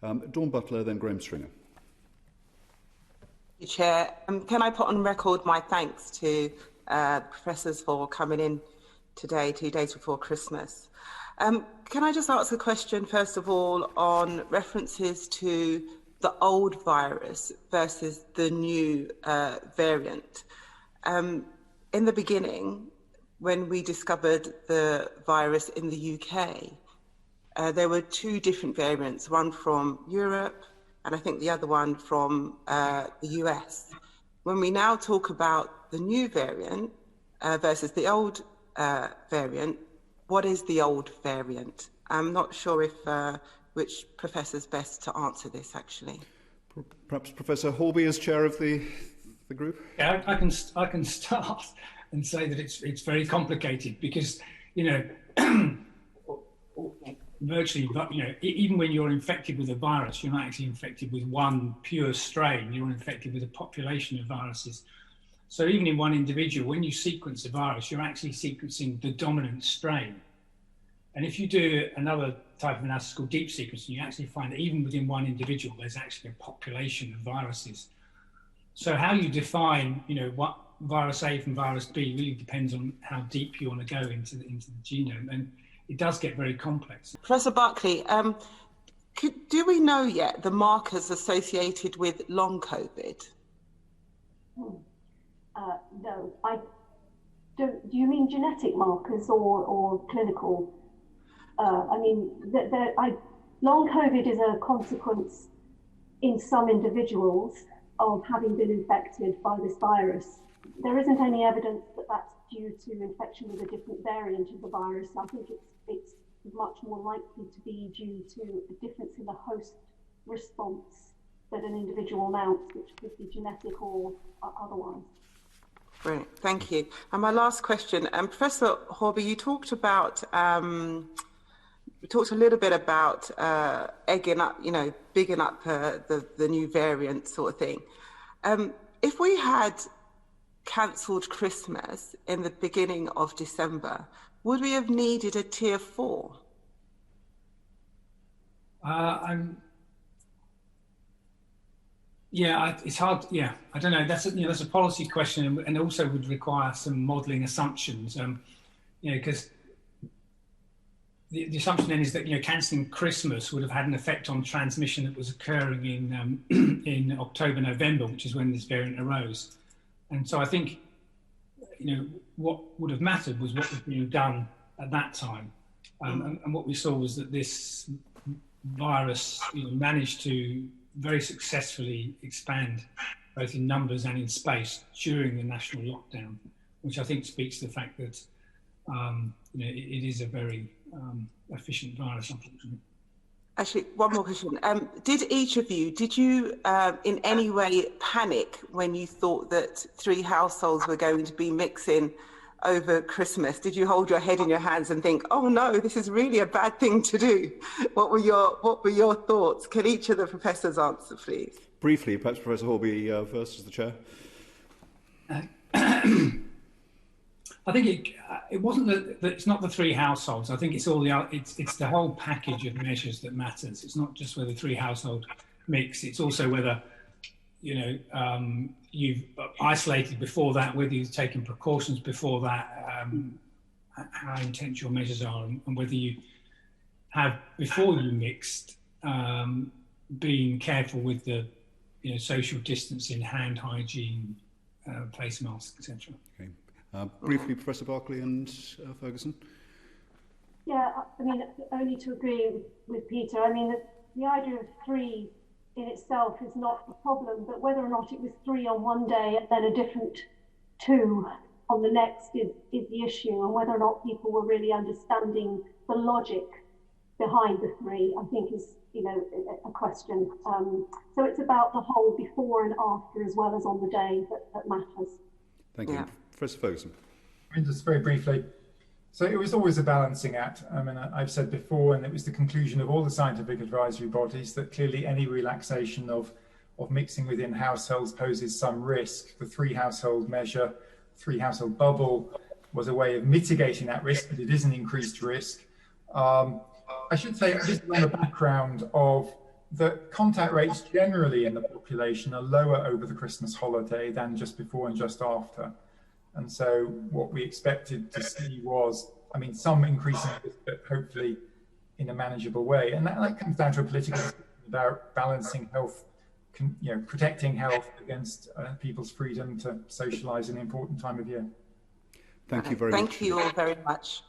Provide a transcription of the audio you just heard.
Dawn Butler, then Graham Stringer. Chair, can I put on record my thanks to professors for coming in today, 2 days before Christmas. Can I just ask a question, first of all, on references to the old virus versus the new variant? In the beginning, when we discovered the virus in the UK, there were 2 different variants, one from Europe and I think the other one from the US. When we now talk about the new variant versus the old variant, what is the old variant? I'm not sure if which professor's best to answer this, actually. Perhaps Professor Horby as chair of the group? Yeah, I can start and say that it's very complicated because, virtually, even when you're infected with a virus, you're not actually infected with one pure strain, you're infected with a population of viruses. So even in one individual, when you sequence a virus, you're actually sequencing the dominant strain. And if you do another type of analysis called deep sequencing, you actually find that even within one individual, there's actually a population of viruses. So how you define, what virus A from virus B really depends on how deep you want to go into the genome. And it does get very complex. Professor Barclay, do we know yet the markers associated with long COVID? No, I don't. Do you mean genetic markers or clinical? Long COVID is a consequence in some individuals of having been infected by this virus. There isn't any evidence that that's due to infection with a different variant of the virus. I think it's much more likely to be due to a difference in the host response that an individual mounts, which could be genetic or otherwise. Brilliant, thank you. And my last question, Professor Horby, you talked about, we talked a little bit about egging up, bigging up the new variant sort of thing. If we had cancelled Christmas in the beginning of December, would we have needed a tier 4? Yeah, it's hard. Yeah, I don't know. That's a policy question, and also would require some modelling assumptions. Because the assumption then is that cancelling Christmas would have had an effect on transmission that was occurring in in October, November, which is when this variant arose. And so I think what would have mattered was what was being done at that time, and what we saw was that this virus managed to very successfully expand both in numbers and in space during the national lockdown, which I think speaks to the fact that it is a very efficient virus, unfortunately. Actually, one more question. Did you in any way panic when you thought that 3 households were going to be mixing over Christmas? Did you hold your head in your hands and think, oh no, this is really a bad thing to do? What were your thoughts? Can each of the professors answer, please? Briefly, perhaps Professor Horby first as the chair. I think it wasn't that it's not the 3 households. I think it's all it's the whole package of measures that matters. It's not just whether 3 households mix. It's also whether you've isolated before that, whether you've taken precautions before that, how intense your measures are, and whether you have before you mixed been careful with the social distancing, hand hygiene, face masks, etc. Okay. Briefly, Professor Barclay and Ferguson. Yeah, only to agree with Peter. The idea of 3 in itself is not the problem, but whether or not it was 3 on one day and then a different 2 on the next is the issue, and whether or not people were really understanding the logic behind the 3, I think is a question. So it's about the whole before and after as well as on the day that matters. Thank you. Professor Ferguson. Just very briefly. So it was always a balancing act. I've said before, and it was the conclusion of all the scientific advisory bodies, that clearly any relaxation of mixing within households poses some risk. The 3 household measure, 3 household bubble was a way of mitigating that risk, but it is an increased risk. I should say, this is on the background of that contact rates generally in the population are lower over the Christmas holiday than just before and just after. And so what we expected to see was, I mean, some increase in this, but hopefully in a manageable way. And that comes down to a political discussion about balancing health, protecting health against people's freedom to socialise in an important time of year. Thank you very much. Thank you all very much.